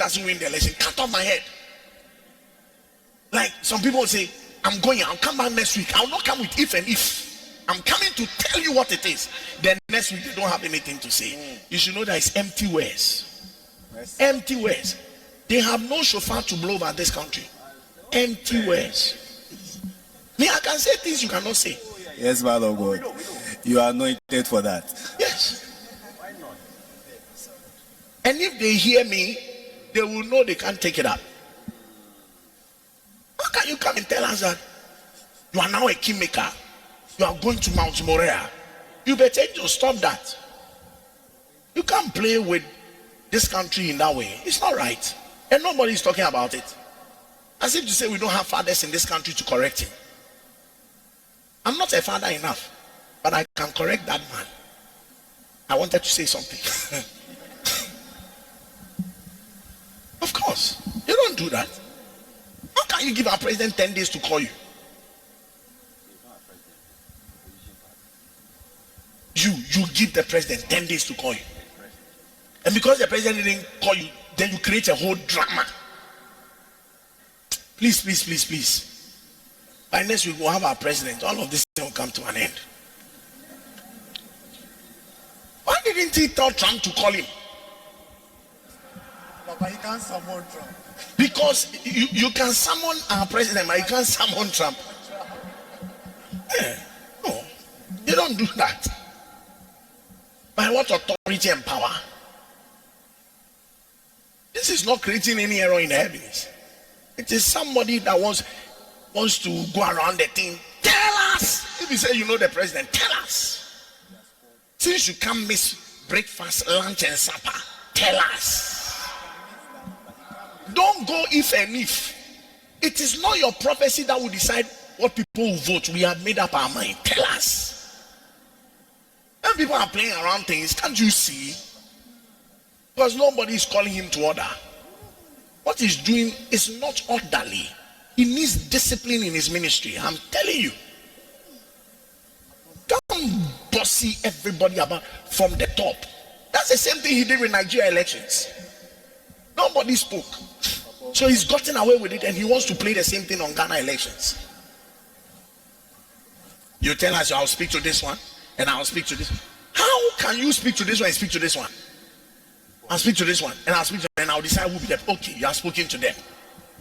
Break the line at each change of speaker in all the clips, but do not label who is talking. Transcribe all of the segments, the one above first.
doesn't win the election, cut off my head. Like some people say, I'll come back next week. I'll not come with if and if. I'm coming to tell you what it is. Then next week they don't have anything to say. You should know that it's empty words. Yes. Empty words. They have no shofar to blow over this country. Empty words. Me, I can say things you cannot say.
Yes, man of God. You are anointed for that.
Yes. And if they hear me, they will know they can't take it up. How can you come and tell us that you are now a kingmaker? You are going to Mount Moriah. You better just stop that. You can't play with this country in that way. It's not right. And nobody is talking about it. As if to say we don't have fathers in this country to correct him. I'm not a father enough, but I can correct that man. I wanted to say something. Of course. You don't do that. How can you give our president 10 days to call you? You give the president 10 days to call you. And because the president didn't call you, then you create a whole drama. Please, please, please, please. By next week we'll have our president. All of this will come to an end. Why didn't he tell Trump to call him?
But he can't summon Trump.
Because you can summon our president, but you can't summon Trump. No, you don't do that. By what authority and power? This is not creating any error in the heavens. It is somebody that wants to go around the thing. Tell us. If you say you know the president, tell us. Since you can't miss breakfast, lunch, and supper, tell us. Don't go if and if. It is not your prophecy that will decide what people will vote. We have made up our mind. Tell us. When people are playing around things, can't you see? Because nobody is calling him to order. What he's doing is not orderly. He needs discipline in his ministry. I'm telling you. Don't bossy everybody about from the top. That's the same thing he did with Nigeria elections. Nobody spoke. So he's gotten away with it and he wants to play the same thing on Ghana elections. You tell us, I'll speak to this one and I'll speak to this. How can you speak to this one and speak to this one? I'll speak to this one and I'll speak to them and I'll decide who will be the. Okay, you have spoken to them.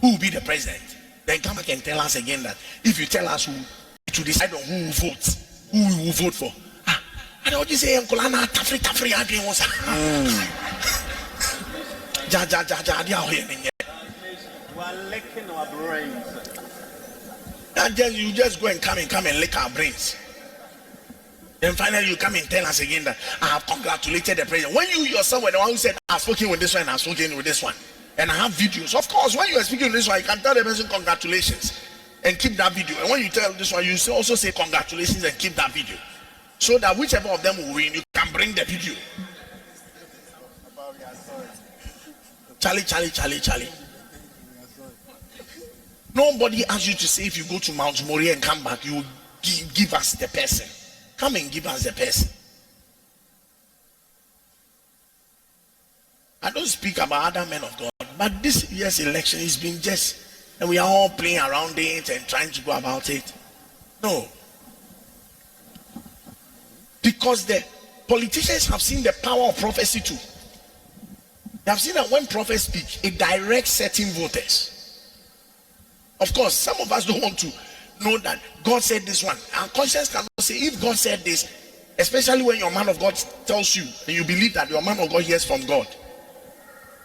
Who will be the president? Then come back and tell us again that if you tell us who to decide on who will vote, who we will vote for. I don't just say Nkolana Tafri again was.
We are licking our brains.
You just go and come and lick our brains. Then finally you come and tell us again that I have congratulated the president. When you yourself were the one who said I've spoken with this one, I've spoken with this one, and I have videos. Of course, when you are speaking with this one, you can tell the person congratulations and keep that video. And when you tell this one, you also say congratulations and keep that video. So that whichever of them will win, you can bring the video. Charlie. Nobody asks you to say if you go to Mount Moriah and come back, you will give us the person. Come and give us the person. I don't speak about other men of God, but this year's election has been just, and we are all playing around it and trying to go about it. No. Because the politicians have seen the power of prophecy too. They have seen that when prophets speak, it directs certain voters. Of course, some of us don't want to know that God said this one. Our conscience cannot say if God said this, especially when your man of God tells you and you believe that your man of God hears from God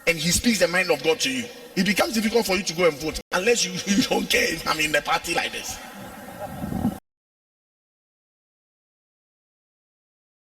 and he speaks the mind of God to you. It becomes difficult for you to go and vote unless you don't care if I'm in the party like this.